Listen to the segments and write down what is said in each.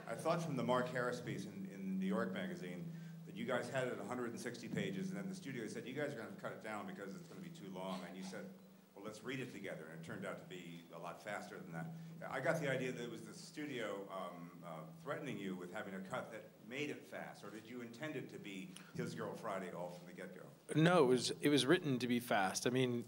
I thought from the Mark Harris piece in New York Magazine that you guys had it at 160 pages, and then the studio said, you guys are going to cut it down because it's going to be too long, and you said, well, let's read it together, and it turned out to be a lot faster than that. I got the idea that it was the studio threatening you with having a cut that made it fast, or did you intend it to be His Girl Friday all from the get-go? No, it was written to be fast. I mean,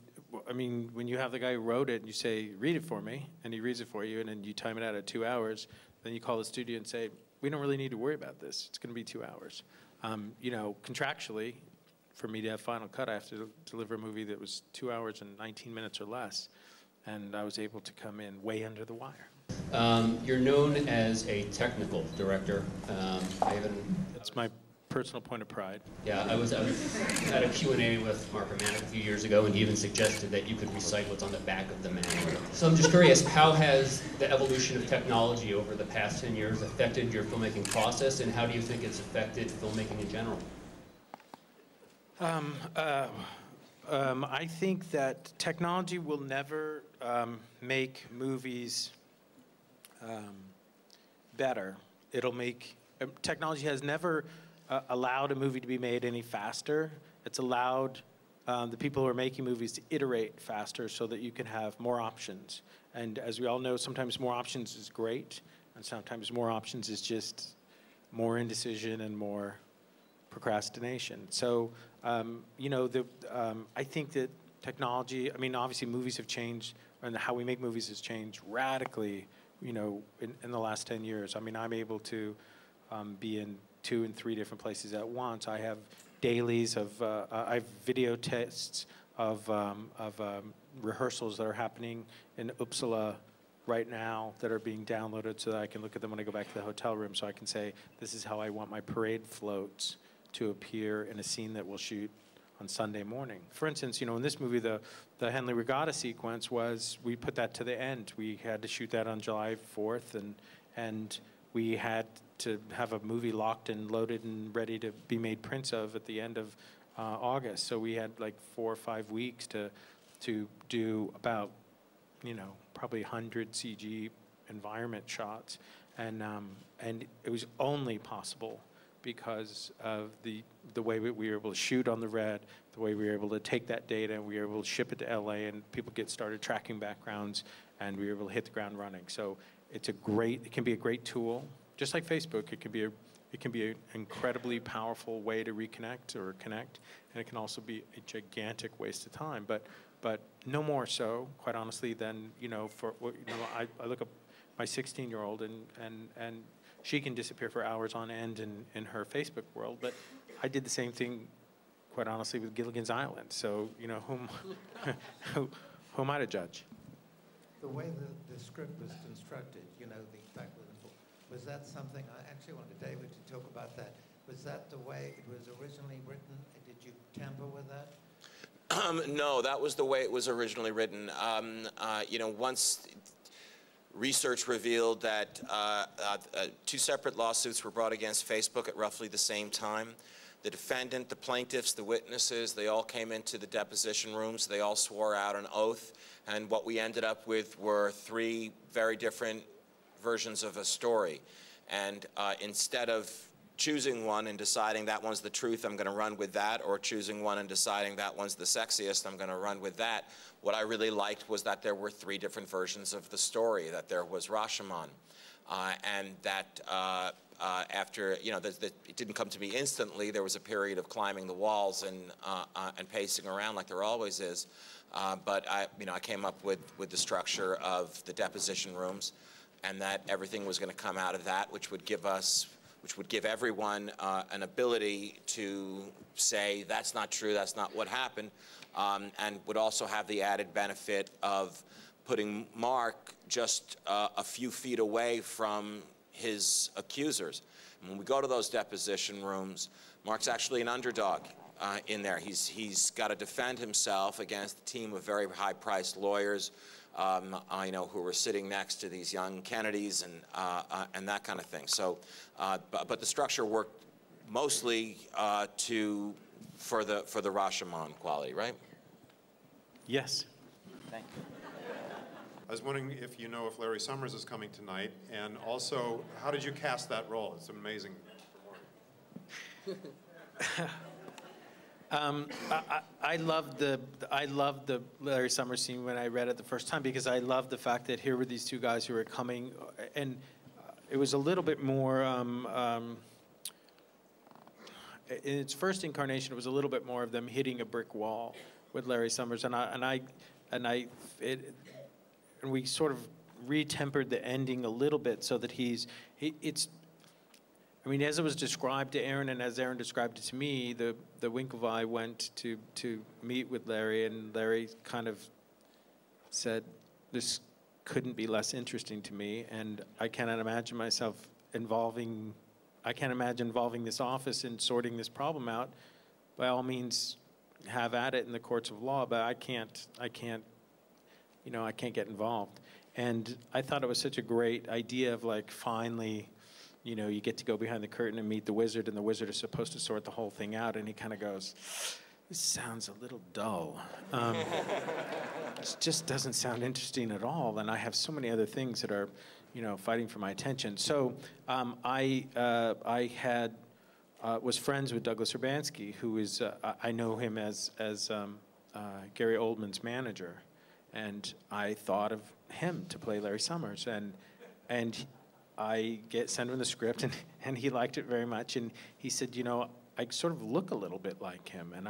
when you have the guy who wrote it and you say, read it for me, and he reads it for you, and then you time it out at 2 hours, then you call the studio and say, we don't really need to worry about this. It's going to be 2 hours. You know, contractually, for me to have final cut, I have to deliver a movie that was 2 hours and 19 minutes or less, and I was able to come in way under the wire. You're known as a technical director. That's my personal point of pride. Yeah, I was at a Q&A with Mark Romanek a few years ago, and he even suggested that you could recite what's on the back of the manual. So I'm just curious, how has the evolution of technology over the past 10 years affected your filmmaking process, and how do you think it's affected filmmaking in general? I think that technology will never make movies better. It'll make, technology has never allowed a movie to be made any faster. It's allowed the people who are making movies to iterate faster so that you can have more options. And as we all know, sometimes more options is great, and sometimes more options is just more indecision and more procrastination. So, you know, I think that technology, I mean, obviously movies have changed, and how we make movies has changed radically, you know, in the last 10 years. I mean, I'm able to be in 2 and 3 different places at once. I have dailies of, I have video tests of rehearsals that are happening in Uppsala right now that are being downloaded so that I can look at them when I go back to the hotel room, so I can say, this is how I want my parade floats to appear in a scene that we'll shoot on Sunday morning. For instance, you know, in this movie, the Henley Regatta sequence was, we put that to the end. We had to shoot that on July 4th, and we had to have a movie locked and loaded and ready to be made prints of at the end of August. So we had like 4 or 5 weeks to do about, you know, probably 100 CG environment shots, and it was only possible because of the way we were able to shoot on the red, the way we were able to take that data, and we were able to ship it to LA, and people started tracking backgrounds, and we were able to hit the ground running. So it can be a great tool. Just like Facebook, it can be an incredibly powerful way to reconnect or connect, and it can also be a gigantic waste of time. But no more so, quite honestly, than, you know, I look at my 16-year-old and she can disappear for hours on end in her Facebook world, but I did the same thing, quite honestly, with Gilligan's Island. So, you know, who am I to judge? The way the script was constructed, you know, the fact that was that something, I actually wanted David to talk about that. Was that the way it was originally written? Did you tamper with that? No, that was the way it was originally written. You know, once research revealed that 2 separate lawsuits were brought against Facebook at roughly the same time. The defendant, the plaintiffs, the witnesses, they all came into the deposition rooms. They all swore out an oath. And what we ended up with were 3 very different versions of a story. And instead of choosing one and deciding that one's the truth, I'm going to run with that, or choosing one and deciding that one's the sexiest, I'm going to run with that, what I really liked was that there were 3 different versions of the story, that there was Rashomon, and that after, you know, it didn't come to me instantly. There was a period of climbing the walls and pacing around like there always is. But I came up with the structure of the deposition rooms, and that everything was going to come out of that, which would give everyone an ability to say, that's not true, that's not what happened, and would also have the added benefit of putting Mark just a few feet away from his accusers. And when we go to those deposition rooms, Mark's actually an underdog in there. He's got to defend himself against a team of very high-priced lawyers, you know, who were sitting next to these young Kennedys and that kind of thing. So, but the structure worked mostly for the Rashomon quality, right? Yes. Thank you. I was wondering if you know if Larry Summers is coming tonight, and also, how did you cast that role? It's amazing. I loved the Larry Summers scene when I read it the first time, because I loved the fact that here were these two guys who were coming, and it was a little bit more. In its first incarnation, it was a little bit more of them hitting a brick wall with Larry Summers, and we sort of retempered the ending a little bit so that I mean, as it was described to Aaron, and as Aaron described it to me, the Winklevi went to meet with Larry, and Larry kind of said, "This couldn't be less interesting to me, and I cannot imagine myself involving this office in sorting this problem out. By all means, have at it in the courts of law, but I can't get involved." And I thought it was such a great idea of, like, finally, you get to go behind the curtain and meet the wizard, and the wizard is supposed to sort the whole thing out, and he kind of goes, "This sounds a little dull. It just doesn't sound interesting at all, and I have so many other things that are, fighting for my attention." So I was friends with Douglas Urbanski, who is, I know him as Gary Oldman's manager, and I thought of him to play Larry Summers, and I sent him the script, and he liked it very much, and he said, I sort of look a little bit like him, and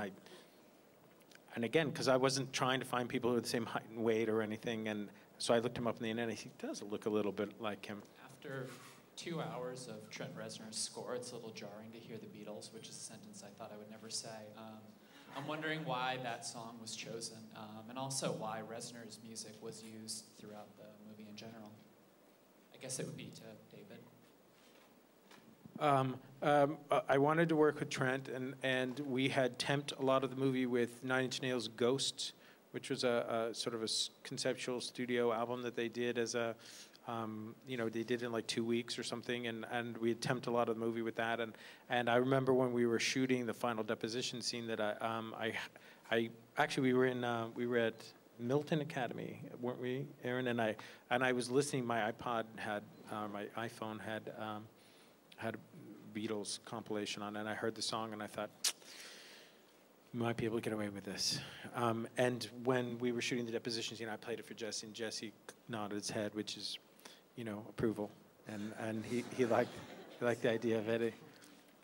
again, because I wasn't trying to find people who were the same height and weight or anything, and so I looked him up on the internet, and he does look a little bit like him. After 2 hours of Trent Reznor's score, it's a little jarring to hear the Beatles, which is a sentence I thought I would never say. I'm wondering why that song was chosen, and also why Reznor's music was used throughout the movie in general. I guess it would be to David. I wanted to work with Trent, and we had temped a lot of the movie with Nine Inch Nails' Ghosts, which was a sort of a conceptual studio album that they did as a, they did in like 2 weeks or something, and we had temped a lot of the movie with that, and I remember when we were shooting the final deposition scene that we were at Milton Academy, weren't we, Aaron? And I was listening. My iPod had, my iPhone had a Beatles compilation on, and I heard the song, and I thought, we might be able to get away with this. And when we were shooting the deposition scene, I played it for Jesse, and Jesse nodded his head, which is, approval, and he liked the idea of it. He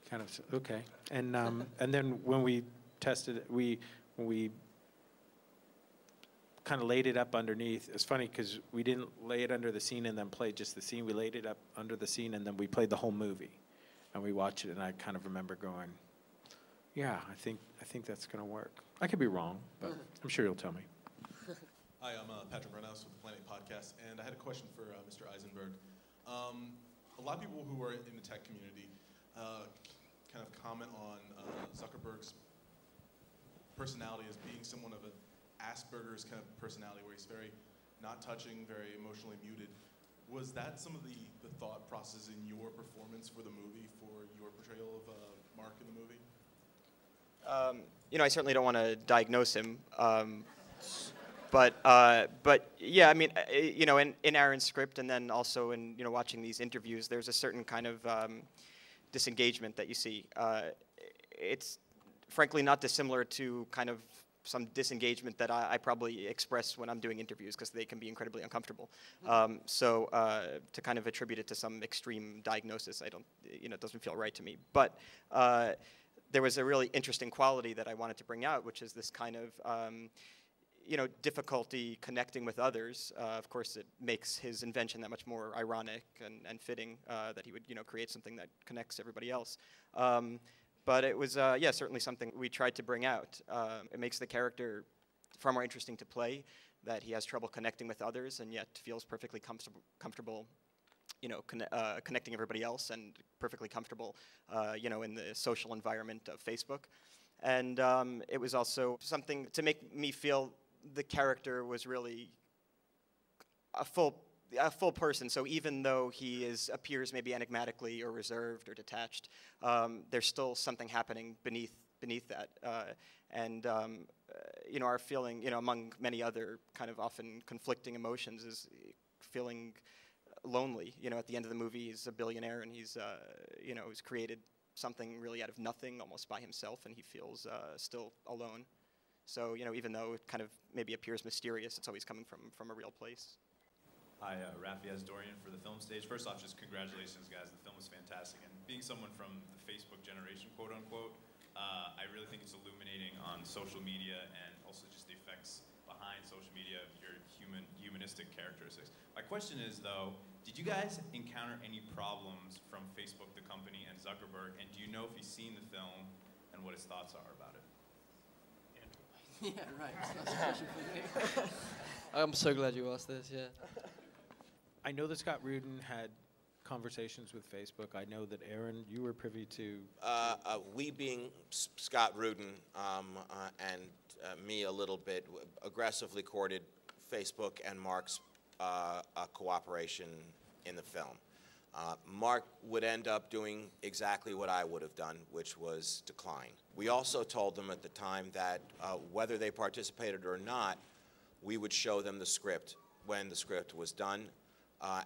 kind of said, okay, and then when we tested it, when we kind of laid it up underneath. It's funny because we didn't lay it under the scene and then play just the scene. We laid it up under the scene, and then we played the whole movie, and we watched it. And I kind of remember going, "Yeah, I think that's going to work." I could be wrong, but I'm sure you'll tell me. Hi, I'm Patrick Brennaus with the Planet Podcast, and I had a question for Mr. Eisenberg. A lot of people who are in the tech community kind of comment on Zuckerberg's personality as being someone of an Asperger's kind of personality, where he's very not touching, very emotionally muted. Was that some of the thought process in your performance for the movie, for your portrayal of Mark in the movie? I certainly don't want to diagnose him, but yeah, I mean, in Aaron's script, and then also in watching these interviews, there's a certain kind of disengagement that you see. It's frankly not dissimilar to kind of some disengagement that I probably express when I'm doing interviews, because they can be incredibly uncomfortable. So to kind of attribute it to some extreme diagnosis, it doesn't feel right to me. But there was a really interesting quality that I wanted to bring out, which is this kind of difficulty connecting with others. Of course, it makes his invention that much more ironic and fitting, that he would create something that connects everybody else. But it was, certainly something we tried to bring out. It makes the character far more interesting to play, that he has trouble connecting with others and yet feels perfectly comfortable connecting everybody else, and perfectly comfortable, in the social environment of Facebook. And it was also something to make me feel the character was really a full person. So even though he appears maybe enigmatically or reserved or detached, there's still something happening beneath that. And our feeling, among many other kind of often conflicting emotions, is feeling lonely. At the end of the movie, he's a billionaire and he's created something really out of nothing, almost by himself, and he feels still alone. So, even though it kind of maybe appears mysterious, it's always coming from a real place. Hi, Rafi Dorian for the Film Stage. First off, just congratulations, guys. The film was fantastic. And being someone from the Facebook generation, quote unquote, I really think it's illuminating on social media and also just the effects behind social media of your humanistic characteristics. My question is, though, did you guys encounter any problems from Facebook, the company, and Zuckerberg? And do you know if he's seen the film and what his thoughts are about it? Yeah, right. That's a question for me. I'm so glad you asked this, yeah. I know that Scott Rudin had conversations with Facebook. I know that, Aaron, you were privy to... We being Scott Rudin and me a little bit, aggressively courted Facebook and Mark's cooperation in the film. Mark would end up doing exactly what I would have done, which was decline. We also told them at the time that whether they participated or not, we would show them the script when the script was done,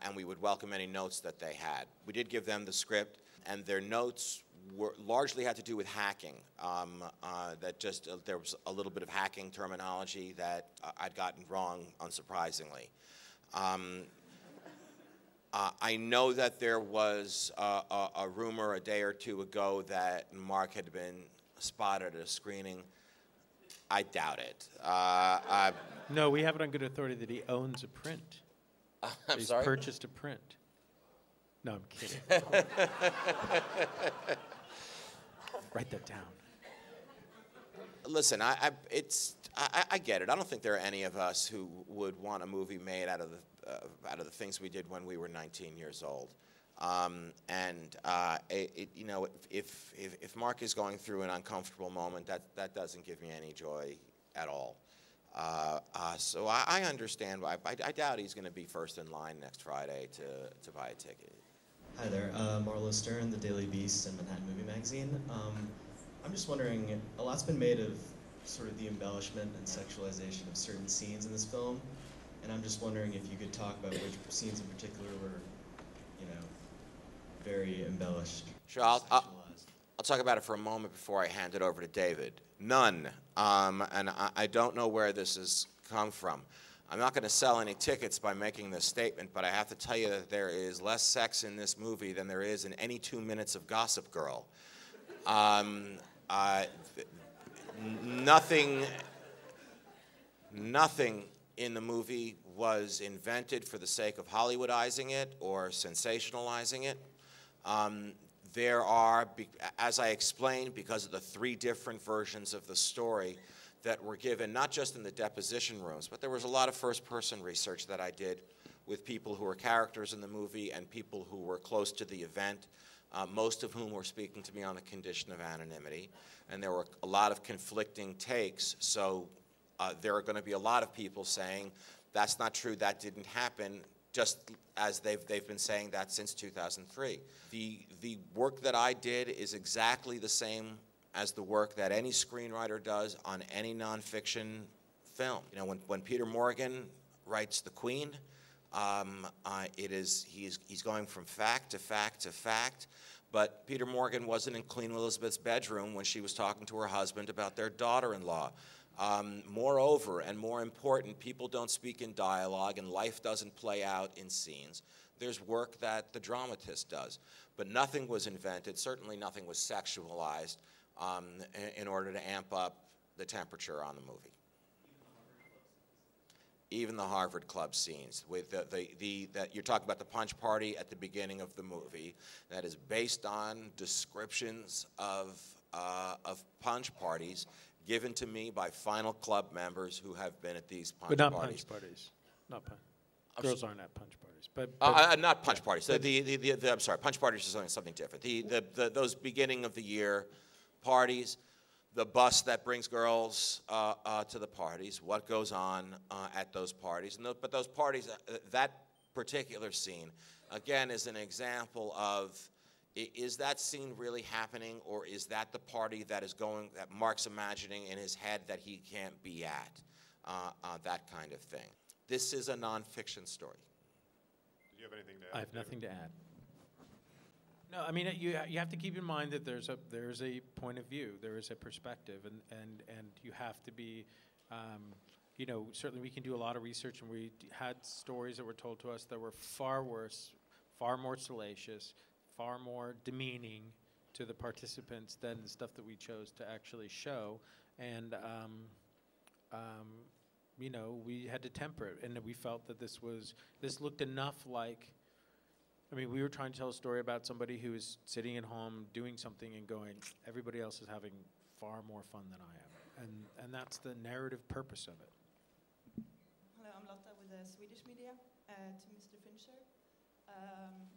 and we would welcome any notes that they had. We did give them the script, and their notes largely had to do with hacking. There was a little bit of hacking terminology that I'd gotten wrong, unsurprisingly. I know that there was a rumor a day or two ago that Mark had been spotted at a screening. I doubt it. No, we have it on good authority that he owns a print. I'm sorry? He's purchased a print. No, I'm kidding. Write that down. Listen, I get it. I don't think there are any of us who would want a movie made out of the things we did when we were 19 years old. If Mark is going through an uncomfortable moment, that doesn't give me any joy at all. So I understand. I doubt he's going to be first in line next Friday to buy a ticket. Hi there, Marlo Stern, The Daily Beast and Manhattan Movie Magazine. I'm just wondering, a lot's been made of sort of the embellishment and sexualization of certain scenes in this film, and I'm just wondering if you could talk about which scenes in particular were, very embellished. Sure, I'll talk about it for a moment before I hand it over to David. None, and I don't know where this has come from. I'm not going to sell any tickets by making this statement, but I have to tell you that there is less sex in this movie than there is in any 2 minutes of Gossip Girl. Nothing in the movie was invented for the sake of Hollywoodizing it or sensationalizing it. There are, as I explained, because of the 3 different versions of the story that were given, not just in the deposition rooms, but there was a lot of first-person research that I did with people who were characters in the movie and people who were close to the event, most of whom were speaking to me on the condition of anonymity. And there were a lot of conflicting takes, so there are going to be a lot of people saying, that's not true, that didn't happen, just as they've been saying that since 2003. The work that I did is exactly the same as the work that any screenwriter does on any nonfiction film. When Peter Morgan writes The Queen, he's going from fact to fact to fact, but Peter Morgan wasn't in Queen Elizabeth's bedroom when she was talking to her husband about their daughter-in-law. Moreover, and more important, people don't speak in dialogue and life doesn't play out in scenes. There's work that the dramatist does, but nothing was invented, certainly nothing was sexualized in order to amp up the temperature on the movie. Even the Harvard Club scenes, with you're talking about the punch party at the beginning of the movie, that is based on descriptions of punch parties given to me by final club members who have been at these punch parties. But not punch parties. Not punch. Girls aren't at punch parties. But not punch parties. I'm sorry, punch parties is something different. Those beginning of the year parties, the bus that brings girls to the parties, what goes on at those parties. But those parties, that particular scene, again, is an example of Is that scene really happening, or is that the party that Mark's imagining in his head that he can't be at? That kind of thing. This is a nonfiction story. Did you have anything to add? I have nothing to add. No, I mean, you have to keep in mind that there's a point of view, there is a perspective, and you have to be, you know, certainly we can do a lot of research, and we had stories that were told to us that were far worse, far more salacious, far more demeaning to the participants than the stuff that we chose to actually show, and you know, we had to temper it, and we felt that this looked enough like. I mean, we were trying to tell a story about somebody who is sitting at home doing something and going, everybody else is having far more fun than I am. And that's the narrative purpose of it. Hello, I'm Lotta with the Swedish media. To Mr. Fincher.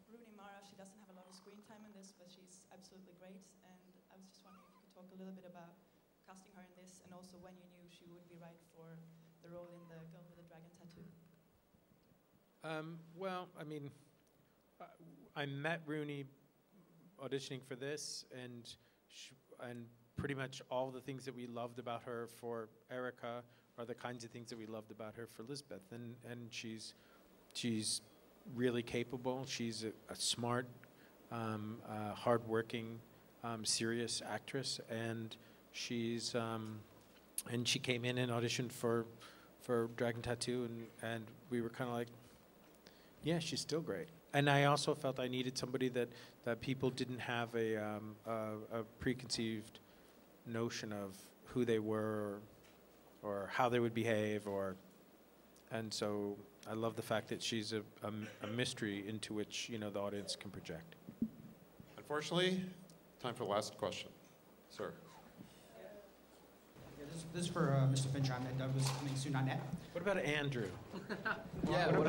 Rooney Mara, she doesn't have a lot of screen time in this, but she's absolutely great. And I was just wondering if you could talk a little bit about casting her in this, and also when you knew she would be right for the role in The Girl with the Dragon Tattoo. Well, I mean, I met Rooney auditioning for this, and pretty much all the things that we loved about her for Erica are the kinds of things that we loved about her for Lisbeth. And she's really capable. She's a smart, hardworking, serious actress, and she came in and auditioned for Dragon Tattoo, and we were kind of like, yeah, she's still great. And I also felt I needed somebody that people didn't have a preconceived notion of who they were or how they would behave, and so I love the fact that she's a mystery into which, you know, the audience can project. Unfortunately, time for the last question. Sir. This is for Mr. Fincher. I'm Douglas coming soon on net. What about Andrew? Yeah, what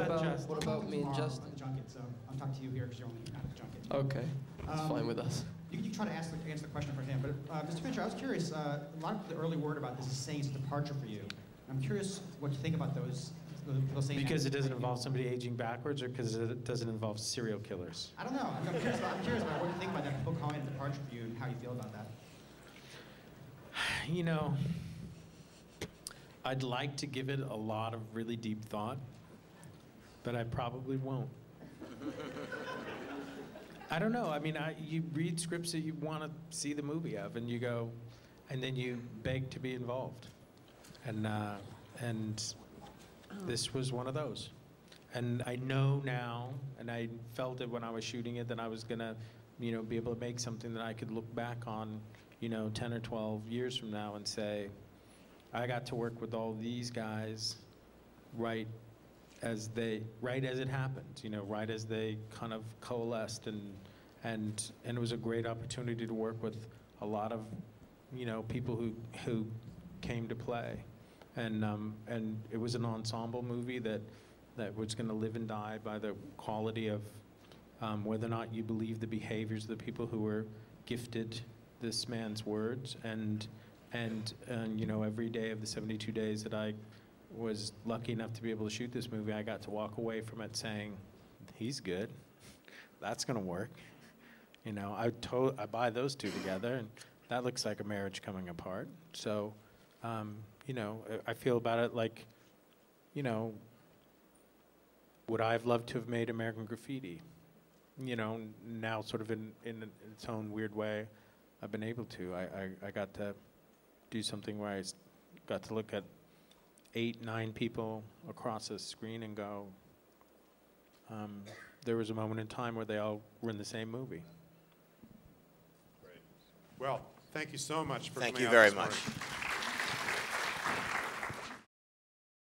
about me and Tomorrow Justin? at the junket, so I'll talk to you here because you're only not at the junket. Okay, that's fine with us. You can try to answer the question for him, but Mr. Fincher, I was curious, a lot of the early word about this is saying it's a departure for you. I'm curious what you think about those people saying Because that. it doesn't involve somebody aging backwards, or because it doesn't involve serial killers? I don't know. I'm curious about what you think about that, people calling it a departure for you, and how you feel about that. You know, I'd like to give it a lot of really deep thought, but I probably won't. I don't know. I mean, you read scripts that you want to see the movie of, and you go, and then you beg to be involved. And this was one of those. And I know now, and I felt it when I was shooting it, that I was gonna, you know, be able to make something that I could look back on, you know, 10 or 12 years from now and say, I got to work with all these guys right as it happened, you know, right as they kind of coalesced, and it was a great opportunity to work with a lot of, you know, people who came to play, and it was an ensemble movie that was going to live and die by the quality of whether or not you believe the behaviors of the people who were gifted this man's words, and you know, every day of the 72 days that I was lucky enough to be able to shoot this movie, I got to walk away from it saying, he's good, that's gonna work. You know, I buy those two together, and that looks like a marriage coming apart. So, you know, I feel about it like, you know, would I have loved to have made American Graffiti? You know, now sort of in its own weird way, I've been able to. I got to do something where I got to look at 8, 9 people across a screen and go, there was a moment in time where they all were in the same movie. Great. Well, thank you so much for coming out. Thank you very this morning. much.